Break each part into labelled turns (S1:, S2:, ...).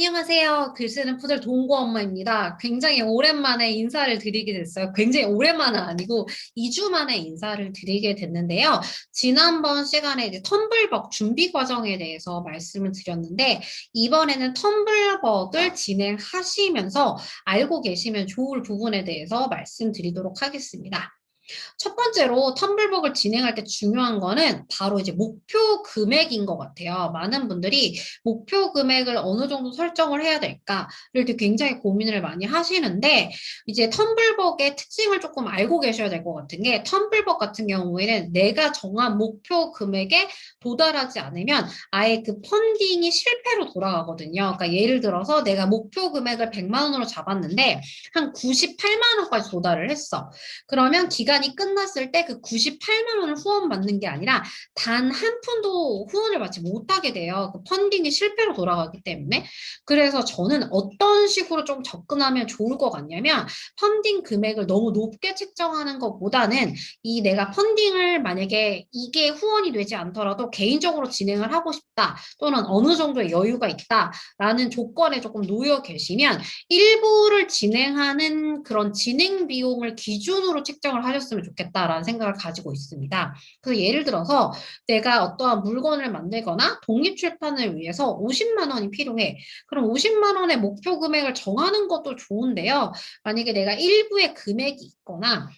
S1: 안녕하세요. 글 쓰는 푸들 동고 엄마입니다. 굉장히 오랜만에 인사를 드리게 됐어요. 굉장히 오랜만은 아니고 2주 만에 인사를 드리게 됐는데요. 지난번 시간에 이제 텀블벅 준비 과정에 대해서 말씀을 드렸는데 이번에는 텀블벅을 진행하시면서 알고 계시면 좋을 부분에 대해서 말씀드리도록 하겠습니다. 첫 번째로 텀블벅을 진행할 때 중요한 거는 바로 이제 목표 금액인 것 같아요. 많은 분들이 목표 금액을 어느 정도 설정을 해야 될까를 이렇게 굉장히 고민을 많이 하시는데 이제 텀블벅의 특징을 조금 알고 계셔야 될 것 같은 게 텀블벅 같은 경우에는 내가 정한 목표 금액에 도달하지 않으면 아예 그 펀딩이 실패로 돌아가거든요. 그러니까 예를 들어서 내가 목표 금액을 100만 원으로 잡았는데 한 98만 원까지 도달을 했어. 그러면 기간이 끝났을 때 그 98만 원을 후원받는 게 아니라 단 한 푼도 후원을 받지 못하게 돼요. 그 펀딩이 실패로 돌아가기 때문에. 그래서 저는 어떤 식으로 좀 접근하면 좋을 것 같냐면 펀딩 금액을 너무 높게 책정하는 것보다는 이 내가 펀딩을 만약에 이게 후원이 되지 않더라도 개인적으로 진행을 하고 싶다 또는 어느 정도의 여유가 있다라는 조건에 조금 놓여 계시면 일부를 진행하는 그런 진행 비용을 기준으로 책정을 하셨으면 좋겠다라는 생각을 가지고 있습니다. 그래서 예를 들어서 내가 어떠한 물건을 만들거나 독립 출판을 위해서 50만 원이 필요해. 그럼 50만 원의 목표 금액을 정하는 것도 좋은데요. 만약에 내가 일부의 금액이 있거나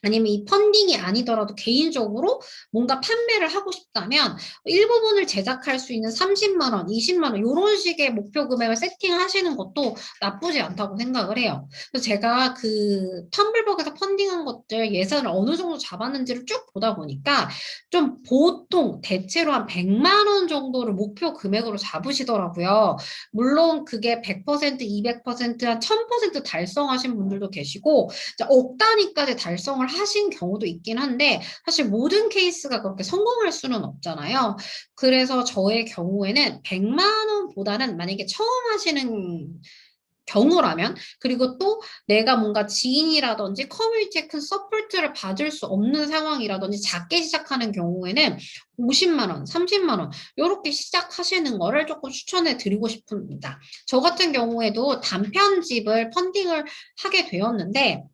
S1: 아니면 이 펀딩이 아니더라도 개인적으로 뭔가 판매를 하고 싶다면 일부분을 제작할 수 있는 30만 원, 20만 원 이런 식의 목표 금액을 세팅하시는 것도 나쁘지 않다고 생각을 해요. 그래서 제가 그 텀블벅에서 펀딩한 것들 예산을 어느 정도 잡았는지를 쭉 보다 보니까 좀 보통 대체로 한 100만 원 정도를 목표 금액으로 잡으시더라고요. 물론 그게 100%, 200%, 한 1000% 달성하신 분들도 계시고 억 단위까지 달성을 하신 경우도 있긴 한데 사실 모든 케이스가 그렇게 성공할 수는 없잖아요. 그래서 저의 경우에는 100만 원보다는 만약에 처음 하시는 경우라면 그리고 또 내가 뭔가 지인이라든지 커뮤니티에 큰 서포트를 받을 수 없는 상황이라든지 작게 시작하는 경우에는 50만 원, 30만 원 이렇게 시작하시는 거를 조금 추천해 드리고 싶습니다. 저 같은 경우에도 단편집을 펀딩을 하게 되었는데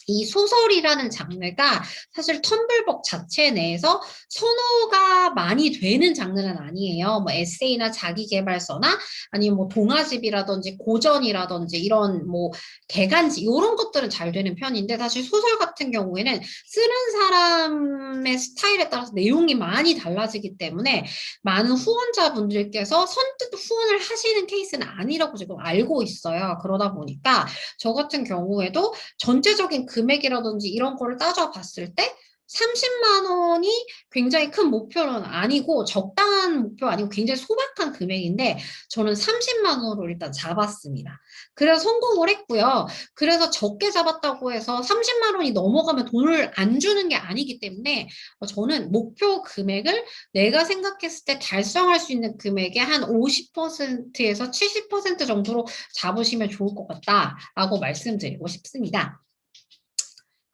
S1: 이 소설이라는 장르가 사실 텀블벅 자체 내에서 선호가 많이 되는 장르는 아니에요. 뭐 에세이나 자기계발서나 아니면 뭐 동화집이라든지 고전이라든지 이런 뭐 개간지 이런 것들은 잘 되는 편인데 사실 소설 같은 경우에는 쓰는 사람의 스타일에 따라서 내용이 많이 달라지기 때문에 많은 후원자분들께서 선뜻 후원을 하시는 케이스는 아니라고 지금 알고 있어요. 그러다 보니까 저 같은 경우에도 전체적인 금액이라든지 이런 거를 따져봤을 때 30만 원이 굉장히 큰 목표는 아니고 적당한 목표 아니고 굉장히 소박한 금액인데 저는 30만 원으로 일단 잡았습니다. 그래서 성공을 했고요. 그래서 적게 잡았다고 해서 30만 원이 넘어가면 돈을 안 주는 게 아니기 때문에 저는 목표 금액을 내가 생각했을 때 달성할 수 있는 금액의 한 50%에서 70% 정도로 잡으시면 좋을 것 같다라고 말씀드리고 싶습니다.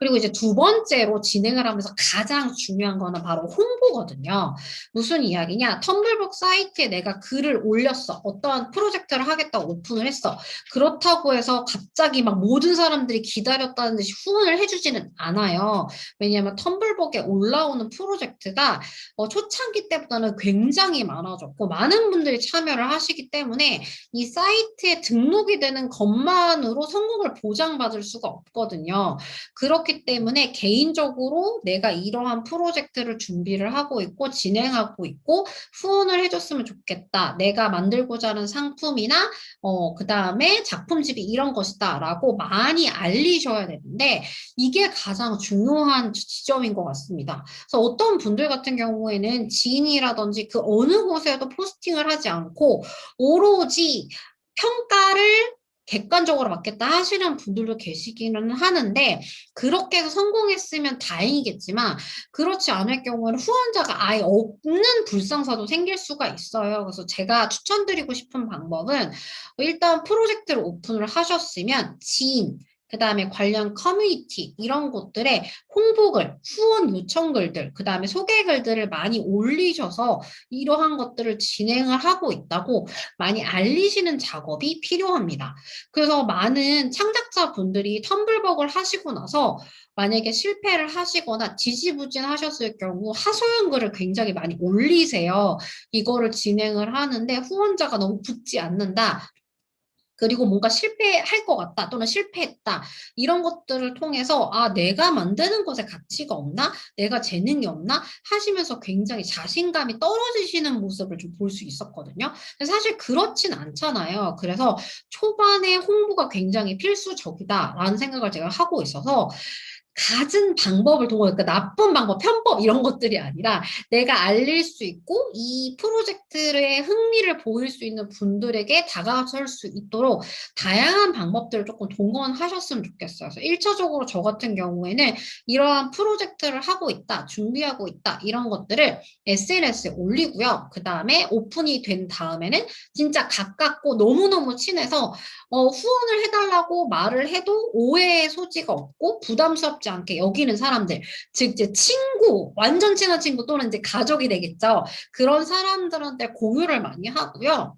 S1: 그리고 이제 두 번째로 진행을 하면서 가장 중요한 거는 바로 홍보거든요. 무슨 이야기냐? 텀블벅 사이트에 내가 글을 올렸어. 어떠한 프로젝트를 하겠다고 오픈을 했어. 그렇다고 해서 갑자기 막 모든 사람들이 기다렸다는 듯이 후원을 해주지는 않아요. 왜냐하면 텀블벅에 올라오는 프로젝트가 초창기 때보다는 굉장히 많아졌고 많은 분들이 참여를 하시기 때문에 이 사이트에 등록이 되는 것만으로 성공을 보장받을 수가 없거든요. 그렇기 때문에 개인적으로 내가 이러한 프로젝트를 준비를 하고 있고 진행하고 있고 후원을 해줬으면 좋겠다. 내가 만들고자 하는 상품이나 그다음에 작품집이 이런 것이다 라고 많이 알리셔야 되는데 이게 가장 중요한 지점인 것 같습니다. 그래서 어떤 분들 같은 경우에는 지인이라든지 그 어느 곳에도 포스팅을 하지 않고 오로지 평가를 객관적으로 받겠다 하시는 분들도 계시기는 하는데 그렇게 해서 성공했으면 다행이겠지만 그렇지 않을 경우에는 후원자가 아예 없는 불상사도 생길 수가 있어요. 그래서 제가 추천드리고 싶은 방법은 일단 프로젝트를 오픈을 하셨으면 지인, 그 다음에 관련 커뮤니티 이런 곳들에 홍보글, 후원 요청글들, 그 다음에 소개글들을 많이 올리셔서 이러한 것들을 진행을 하고 있다고 많이 알리시는 작업이 필요합니다. 그래서 많은 창작자분들이 텀블벅을 하시고 나서 만약에 실패를 하시거나 지지부진하셨을 경우 하소연 글을 굉장히 많이 올리세요. 이거를 진행을 하는데 후원자가 너무 붙지 않는다. 그리고 뭔가 실패할 것 같다 또는 실패했다 이런 것들을 통해서 아 내가 만드는 것에 가치가 없나 내가 재능이 없나 하시면서 굉장히 자신감이 떨어지시는 모습을 좀 볼 수 있었거든요. 근데 사실 그렇진 않잖아요. 그래서 초반에 홍보가 굉장히 필수적이다라는 생각을 제가 하고 있어서 갖은 방법을 통해 그러니까 나쁜 방법, 편법 이런 것들이 아니라 내가 알릴 수 있고 이 프로젝트의 흥미를 보일 수 있는 분들에게 다가설 수 있도록 다양한 방법들을 조금 동원하셨으면 좋겠어요. 그래서 1차적으로 저 같은 경우에는 이러한 프로젝트를 하고 있다, 준비하고 있다 이런 것들을 SNS에 올리고요. 그 다음에 오픈이 된 다음에는 진짜 가깝고 너무너무 친해서 후원을 해달라고 말을 해도 오해의 소지가 없고 부담스럽지 않게 여기는 사람들, 즉 이제 친구, 완전 친한 친구 또는 이제 가족이 되겠죠. 그런 사람들한테 공유를 많이 하고요.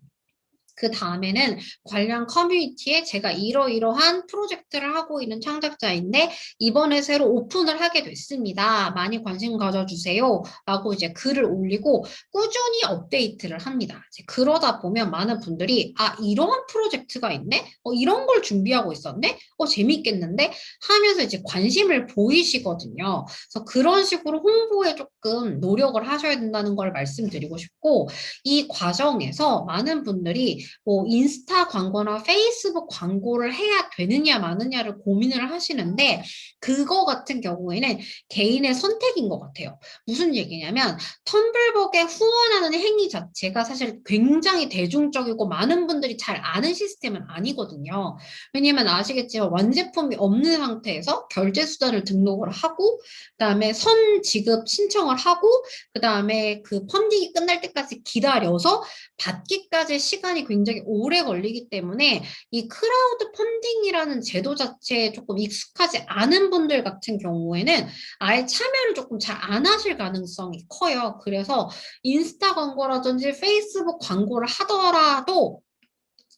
S1: 그 다음에는 관련 커뮤니티에 제가 이러이러한 프로젝트를 하고 있는 창작자인데 이번에 새로 오픈을 하게 됐습니다. 많이 관심 가져주세요. 라고 이제 글을 올리고 꾸준히 업데이트를 합니다. 이제 그러다 보면 많은 분들이 아 이러한 프로젝트가 있네? 이런 걸 준비하고 있었네? 재밌겠는데? 하면서 이제 관심을 보이시거든요. 그래서 그런 식으로 홍보에 조금 노력을 하셔야 된다는 걸 말씀드리고 싶고 이 과정에서 많은 분들이 뭐 인스타 광고나 페이스북 광고를 해야 되느냐 마느냐를 고민을 하시는데 그거 같은 경우에는 개인의 선택인 것 같아요. 무슨 얘기냐면 텀블벅에 후원하는 행위 자체가 사실 굉장히 대중적이고 많은 분들이 잘 아는 시스템은 아니거든요. 왜냐면 아시겠지만 완제품이 없는 상태에서 결제 수단을 등록을 하고 그다음에 선 지급 신청을 하고 그다음에 그 펀딩이 끝날 때까지 기다려서 받기까지 시간이 굉장히 오래 걸리기 때문에 이 크라우드 펀딩이라는 제도 자체에 조금 익숙하지 않은 분들 같은 경우에는 아예 참여를 조금 잘 안 하실 가능성이 커요. 그래서 인스타 광고라든지 페이스북 광고를 하더라도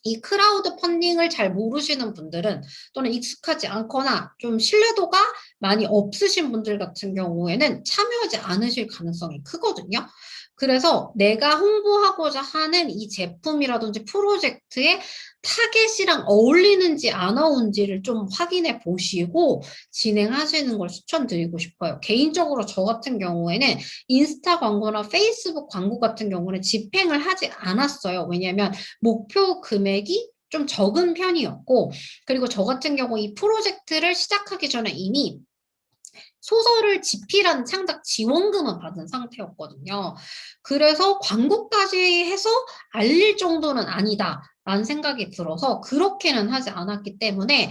S1: 이 크라우드 펀딩을 잘 모르시는 분들은 또는 익숙하지 않거나 좀 신뢰도가 많이 없으신 분들 같은 경우에는 참여하지 않으실 가능성이 크거든요. 그래서 내가 홍보하고자 하는 이 제품이라든지 프로젝트의 타겟이랑 어울리는지 안 어울리는지를 좀 확인해 보시고 진행하시는 걸 추천드리고 싶어요. 개인적으로 저 같은 경우에는 인스타 광고나 페이스북 광고 같은 경우는 집행을 하지 않았어요. 왜냐하면 목표 금액이 좀 적은 편이었고 그리고 저 같은 경우 이 프로젝트를 시작하기 전에 이미 소설을 집필한 창작 지원금은 받은 상태였거든요. 그래서 광고까지 해서 알릴 정도는 아니다. 라는 생각이 들어서 그렇게는 하지 않았기 때문에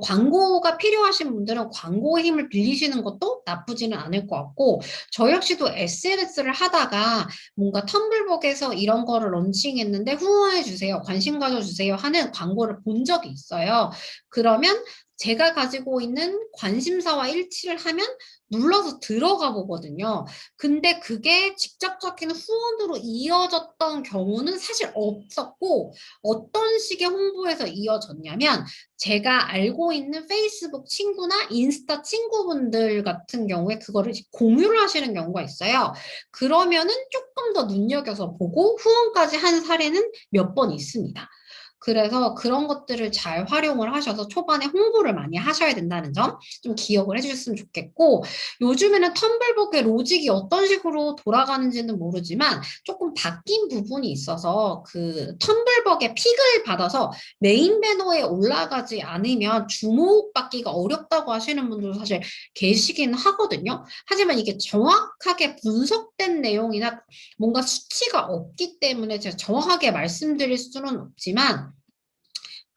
S1: 광고가 필요하신 분들은 광고의 힘을 빌리시는 것도 나쁘지는 않을 것 같고 저 역시도 SNS를 하다가 뭔가 텀블벅에서 이런 거를 런칭했는데 후원해 주세요. 관심 가져주세요. 하는 광고를 본 적이 있어요. 그러면 제가 가지고 있는 관심사와 일치를 하면 눌러서 들어가 보거든요. 근데 그게 직접적인 후원으로 이어졌던 경우는 사실 없었고 어떤 식의 홍보에서 이어졌냐면 제가 알고 있는 페이스북 친구나 인스타 친구분들 같은 경우에 그거를 공유를 하시는 경우가 있어요. 그러면은 조금 더 눈여겨서 보고 후원까지 한 사례는 몇 번 있습니다. 그래서 그런 것들을 잘 활용을 하셔서 초반에 홍보를 많이 하셔야 된다는 점 좀 기억을 해주셨으면 좋겠고 요즘에는 텀블벅의 로직이 어떤 식으로 돌아가는지는 모르지만 조금 바뀐 부분이 있어서 그 텀블벅의 픽을 받아서 메인 배너에 올라가지 않으면 주목받기가 어렵다고 하시는 분들도 사실 계시긴 하거든요. 하지만 이게 정확하게 분석된 내용이나 뭔가 수치가 없기 때문에 제가 정확하게 말씀드릴 수는 없지만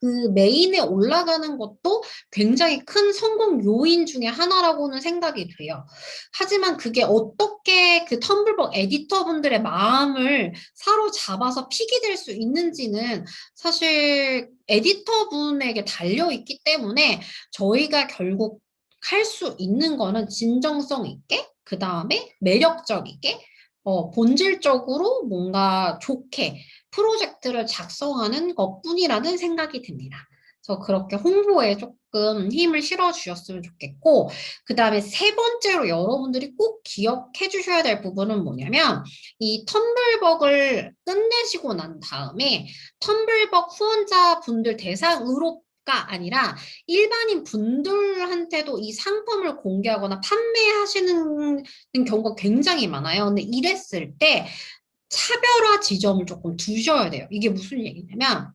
S1: 그 메인에 올라가는 것도 굉장히 큰 성공 요인 중에 하나라고는 생각이 돼요. 하지만 그게 어떻게 그 텀블벅 에디터분들의 마음을 사로잡아서 픽이 될 수 있는지는 사실 에디터분에게 달려있기 때문에 저희가 결국 할 수 있는 거는 진정성 있게, 그 다음에 매력적이게, 본질적으로 뭔가 좋게 프로젝트를 작성하는 것뿐이라는 생각이 듭니다. 그래서 그렇게 홍보에 조금 힘을 실어 주셨으면 좋겠고, 그 다음에 세 번째로 여러분들이 꼭 기억해 주셔야 될 부분은 뭐냐면, 이 텀블벅을 끝내시고 난 다음에 텀블벅 후원자분들 대상으로 가 아니라 일반인 분들한테도 이 상품을 공개하거나 판매하시는 경우가 굉장히 많아요. 근데 이랬을 때 차별화 지점을 조금 두셔야 돼요. 이게 무슨 얘기냐면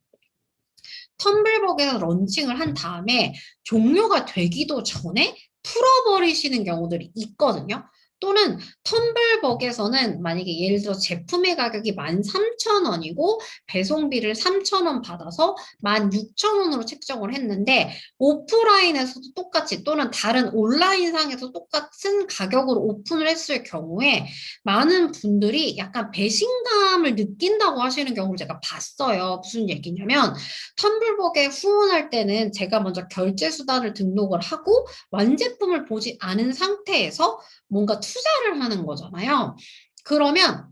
S1: 텀블벅에서 런칭을 한 다음에 종료가 되기도 전에 풀어버리시는 경우들이 있거든요. 또는 텀블벅에서는 만약에 예를 들어 제품의 가격이 13,000원이고 배송비를 3,000원 받아서 16,000원으로 책정을 했는데 오프라인에서도 똑같이 또는 다른 온라인상에서 똑같은 가격으로 오픈을 했을 경우에 많은 분들이 약간 배신감을 느낀다고 하시는 경우를 제가 봤어요. 무슨 얘기냐면 텀블벅에 후원할 때는 제가 먼저 결제 수단을 등록을 하고 완제품을 보지 않은 상태에서 뭔가 투자를 하는 거잖아요. 그러면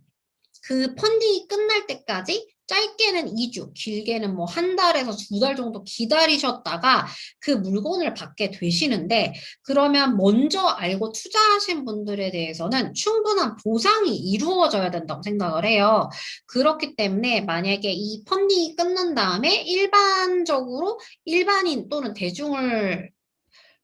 S1: 그 펀딩이 끝날 때까지 짧게는 2주, 길게는 뭐 한 달에서 두 달 정도 기다리셨다가 그 물건을 받게 되시는데 그러면 먼저 알고 투자하신 분들에 대해서는 충분한 보상이 이루어져야 된다고 생각을 해요. 그렇기 때문에 만약에 이 펀딩이 끝난 다음에 일반적으로 일반인 또는 대중을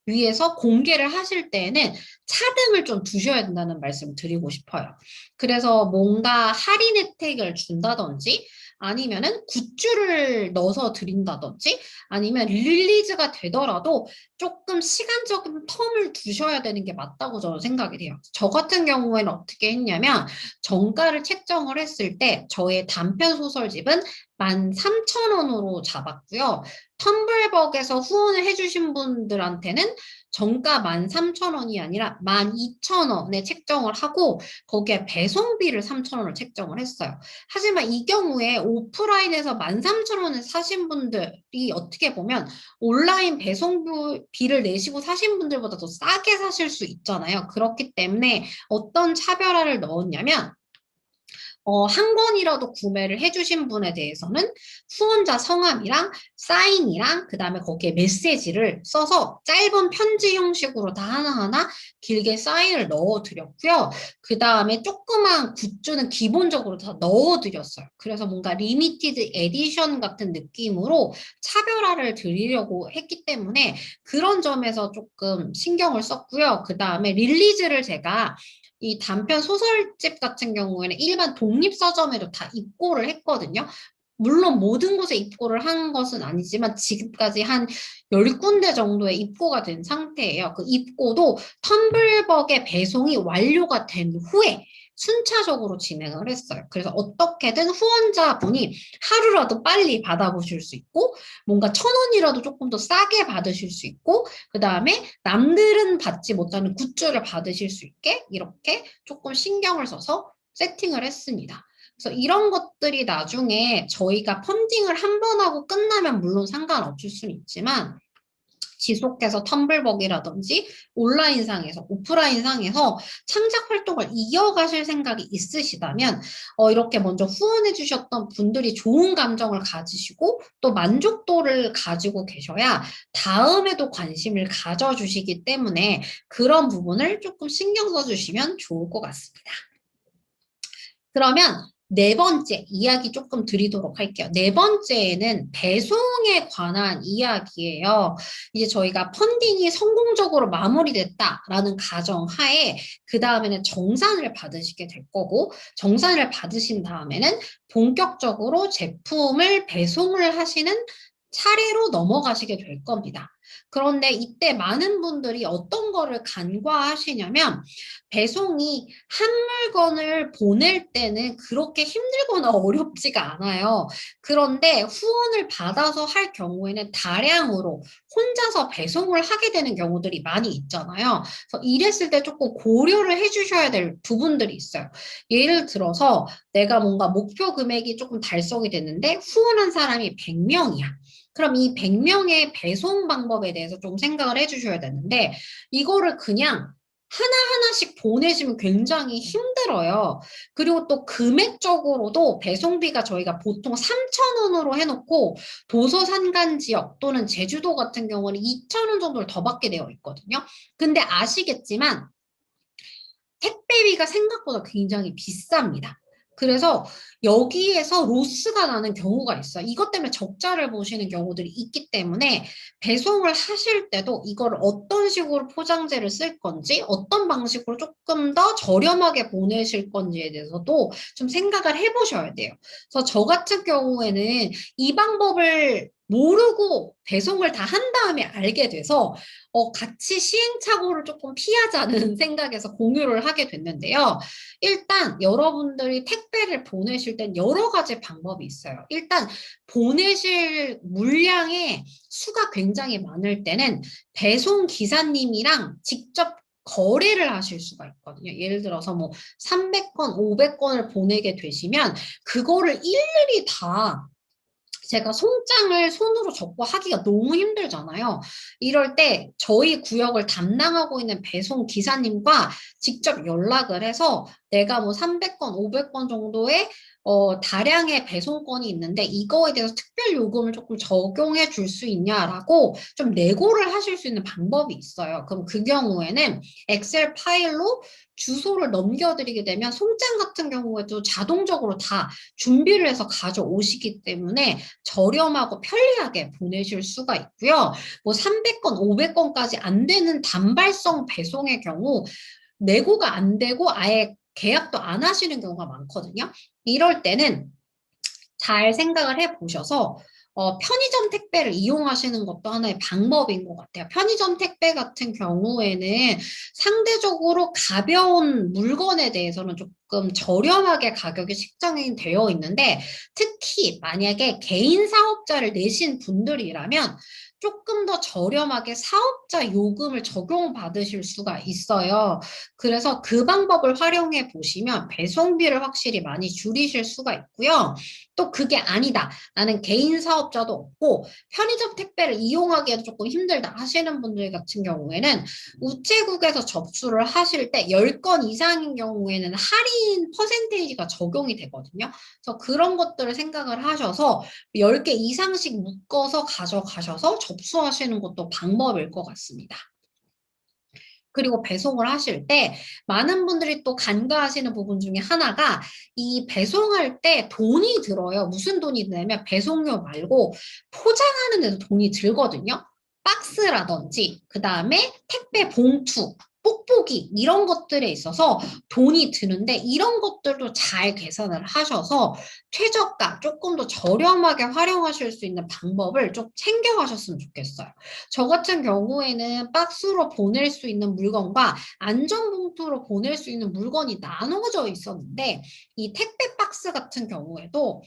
S1: 위해서 공개를 하실 때에는 차등을 좀 두셔야 된다는 말씀 드리고 싶어요. 그래서 뭔가 할인 혜택을 준다든지 아니면은 굿즈를 넣어서 드린다든지 아니면 릴리즈가 되더라도 조금 시간적인 텀을 두셔야 되는 게 맞다고 저는 생각이 돼요. 저 같은 경우에는 어떻게 했냐면 정가를 책정을 했을 때 저의 단편 소설집은 13,000원으로 잡았고요. 텀블벅에서 후원을 해주신 분들한테는 정가 13,000원이 아니라 12,000원에 책정을 하고 거기에 배송비를 3,000원을 책정을 했어요. 하지만 이 경우에 오프라인에서 13,000원에 사신 분들이 어떻게 보면 온라인 배송비를 내시고 사신 분들보다 더 싸게 사실 수 있잖아요. 그렇기 때문에 어떤 차별화를 넣었냐면 한 권이라도 구매를 해주신 분에 대해서는 후원자 성함이랑 사인이랑 그 다음에 거기에 메시지를 써서 짧은 편지 형식으로 다 하나하나 길게 사인을 넣어드렸고요. 그 다음에 조그만 굿즈는 기본적으로 다 넣어드렸어요. 그래서 뭔가 리미티드 에디션 같은 느낌으로 차별화를 드리려고 했기 때문에 그런 점에서 조금 신경을 썼고요. 그 다음에 릴리즈를 제가 이 단편 소설집 같은 경우에는 일반 독립서점에도 다 입고를 했거든요. 물론 모든 곳에 입고를 한 것은 아니지만 지금까지 한 10군데 정도의 입고가 된 상태예요. 그 입고도 텀블벅의 배송이 완료가 된 후에 순차적으로 진행을 했어요. 그래서 어떻게든 후원자분이 하루라도 빨리 받아보실 수 있고 뭔가 1,000원이라도 조금 더 싸게 받으실 수 있고 그 다음에 남들은 받지 못하는 굿즈를 받으실 수 있게 이렇게 조금 신경을 써서 세팅을 했습니다. 그래서 이런 것들이 나중에 저희가 펀딩을 한 번 하고 끝나면 물론 상관없을 수는 있지만 지속해서 텀블벅이라든지 온라인상에서 오프라인상에서 창작 활동을 이어가실 생각이 있으시다면 이렇게 먼저 후원해 주셨던 분들이 좋은 감정을 가지시고 또 만족도를 가지고 계셔야 다음에도 관심을 가져주시기 때문에 그런 부분을 조금 신경 써주시면 좋을 것 같습니다. 그러면 네 번째 이야기 조금 드리도록 할게요. 네 번째는 배송에 관한 이야기예요. 이제 저희가 펀딩이 성공적으로 마무리됐다라는 가정하에 그 다음에는 정산을 받으시게 될 거고 정산을 받으신 다음에는 본격적으로 제품을 배송을 하시는 차례로 넘어가시게 될 겁니다. 그런데 이때 많은 분들이 어떤 거를 간과하시냐면 배송이 한 물건을 보낼 때는 그렇게 힘들거나 어렵지가 않아요. 그런데 후원을 받아서 할 경우에는 다량으로 혼자서 배송을 하게 되는 경우들이 많이 있잖아요. 그래서 이랬을 때 조금 고려를 해주셔야 될 부분들이 있어요. 예를 들어서 내가 뭔가 목표 금액이 조금 달성이 됐는데 후원한 사람이 100명이야. 그럼 이 100명의 배송 방법에 대해서 좀 생각을 해주셔야 되는데, 이거를 그냥 하나하나씩 보내시면 굉장히 힘들어요. 그리고 또 금액적으로도 배송비가 저희가 보통 3,000원으로 해놓고 도서 산간 지역 또는 제주도 같은 경우는 2,000원 정도를 더 받게 되어 있거든요. 근데 아시겠지만 택배비가 생각보다 굉장히 비쌉니다. 그래서 여기에서 로스가 나는 경우가 있어요. 이것 때문에 적자를 보시는 경우들이 있기 때문에 배송을 하실 때도 이걸 어떤 식으로 포장재를 쓸 건지, 어떤 방식으로 조금 더 저렴하게 보내실 건지에 대해서도 좀 생각을 해보셔야 돼요. 그래서 저 같은 경우에는 이 방법을 모르고 배송을 다 한 다음에 알게 돼서 같이 시행착오를 조금 피하자는 생각에서 공유를 하게 됐는데요. 일단 여러분들이 택배를 보내실 땐 여러 가지 방법이 있어요. 일단 보내실 물량의 수가 굉장히 많을 때는 배송 기사님이랑 직접 거래를 하실 수가 있거든요. 예를 들어서 뭐 300건, 500건을 보내게 되시면 그거를 일일이 다 제가 송장을 손으로 적고 하기가 너무 힘들잖아요. 이럴 때 저희 구역을 담당하고 있는 배송 기사님과 직접 연락을 해서 내가 뭐 300건, 500건 정도의 다량의 배송건이 있는데 이거에 대해서 특별 요금을 조금 적용해 줄 수 있냐라고 좀 내고를 하실 수 있는 방법이 있어요. 그럼 그 경우에는 엑셀 파일로 주소를 넘겨드리게 되면 송장 같은 경우에도 자동적으로 다 준비를 해서 가져오시기 때문에 저렴하고 편리하게 보내실 수가 있고요. 뭐 300건, 500건까지 안 되는 단발성 배송의 경우 내고가 안 되고 아예 계약도 안 하시는 경우가 많거든요. 이럴 때는 잘 생각을 해 보셔서 편의점 택배를 이용하시는 것도 하나의 방법인 것 같아요. 편의점 택배 같은 경우에는 상대적으로 가벼운 물건에 대해서는 조금 저렴하게 가격이 책정이 되어 있는데 특히 만약에 개인 사업자를 내신 분들이라면 조금 더 저렴하게 사업자 요금을 적용받으실 수가 있어요. 그래서 그 방법을 활용해 보시면 배송비를 확실히 많이 줄이실 수가 있고요. 또 그게 아니다. 나는 개인 사업자도 없고 편의점 택배를 이용하기에도 조금 힘들다 하시는 분들 같은 경우에는 우체국에서 접수를 하실 때 10건 이상인 경우에는 할인 퍼센테이지가 적용이 되거든요. 그래서 그런 것들을 생각을 하셔서 10개 이상씩 묶어서 가져가셔서 접수하시는 것도 방법일 것 같습니다. 그리고 배송을 하실 때 많은 분들이 또 간과하시는 부분 중에 하나가 이 배송할 때 돈이 들어요. 무슨 돈이 드냐면 배송료 말고 포장하는 데도 돈이 들거든요. 박스라든지 그다음에 택배 봉투, 뽁뽁이 이런 것들에 있어서 돈이 드는데 이런 것들도 잘 계산을 하셔서 최저가 조금 더 저렴하게 활용하실 수 있는 방법을 좀 챙겨가셨으면 좋겠어요. 저 같은 경우에는 박스로 보낼 수 있는 물건과 안전봉투로 보낼 수 있는 물건이 나눠져 있었는데 이 택배 박스 같은 경우에도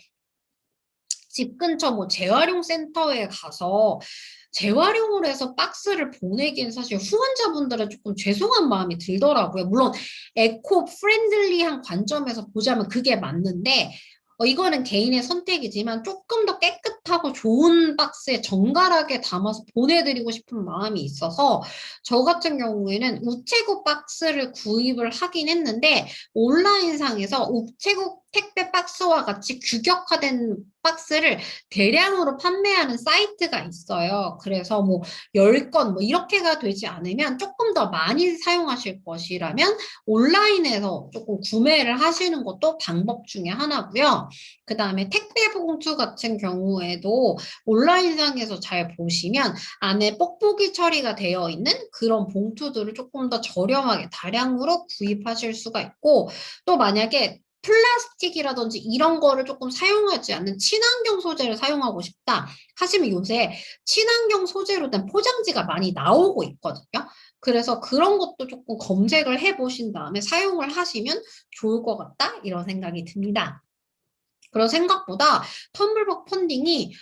S1: 집 근처 뭐 재활용 센터에 가서 재활용을 해서 박스를 보내기엔 사실 후원자분들은 조금 죄송한 마음이 들더라고요. 물론 에코 프렌들리한 관점에서 보자면 그게 맞는데 이거는 개인의 선택이지만 조금 더 깨끗하고 좋은 박스에 정갈하게 담아서 보내드리고 싶은 마음이 있어서 저 같은 경우에는 우체국 박스를 구입을 하긴 했는데 온라인상에서 우체국 택배 박스와 같이 규격화된 박스를 대량으로 판매하는 사이트가 있어요. 그래서 뭐 10건 뭐 이렇게가 되지 않으면 조금 더 많이 사용하실 것이라면 온라인에서 조금 구매를 하시는 것도 방법 중에 하나고요. 그 다음에 택배 봉투 같은 경우에도 온라인상에서 잘 보시면 안에 뽁뽁이 처리가 되어 있는 그런 봉투들을 조금 더 저렴하게 다량으로 구입하실 수가 있고 또 만약에 플라스틱이라든지 이런 거를 조금 사용하지 않는 친환경 소재를 사용하고 싶다 하시면 요새 친환경 소재로 된 포장지가 많이 나오고 있거든요. 그래서 그런 것도 조금 검색을 해 보신 다음에 사용을 하시면 좋을 것 같다 이런 생각이 듭니다. 그런 생각보다 텀블벅 펀딩이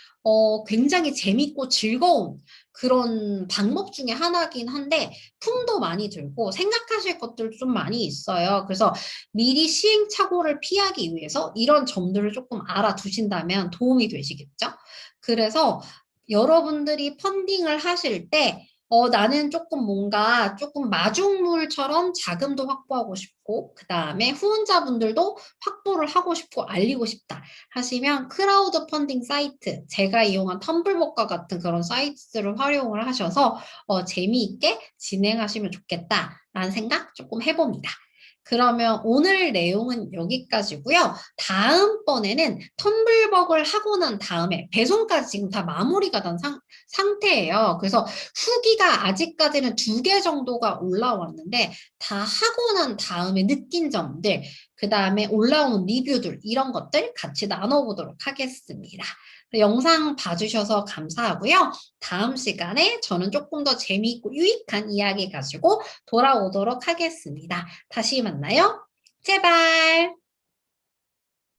S1: 굉장히 재밌고 즐거운 그런 방법 중에 하나긴 한데 품도 많이 들고 생각하실 것들도 좀 많이 있어요. 그래서 미리 시행착오를 피하기 위해서 이런 점들을 조금 알아두신다면 도움이 되시겠죠? 그래서 여러분들이 펀딩을 하실 때 나는 조금 뭔가 조금 마중물처럼 자금도 확보하고 싶고, 그 다음에 후원자분들도 확보를 하고 싶고 알리고 싶다 하시면 크라우드 펀딩 사이트, 제가 이용한 텀블벅과 같은 그런 사이트를 활용을 하셔서 재미있게 진행하시면 좋겠다라는 생각 조금 해봅니다. 그러면 오늘 내용은 여기까지고요. 다음번에는 텀블벅을 하고 난 다음에 배송까지 지금 다 마무리가 된 상태예요. 그래서 후기가 아직까지는 2개 정도가 올라왔는데 다 하고 난 다음에 느낀 점들, 그 다음에 올라온 리뷰들 이런 것들 같이 나눠보도록 하겠습니다. 영상 봐주셔서 감사하고요. 다음 시간에 저는 조금 더 재미있고 유익한 이야기 가지고 돌아오도록 하겠습니다. 다시 만나요. 제발!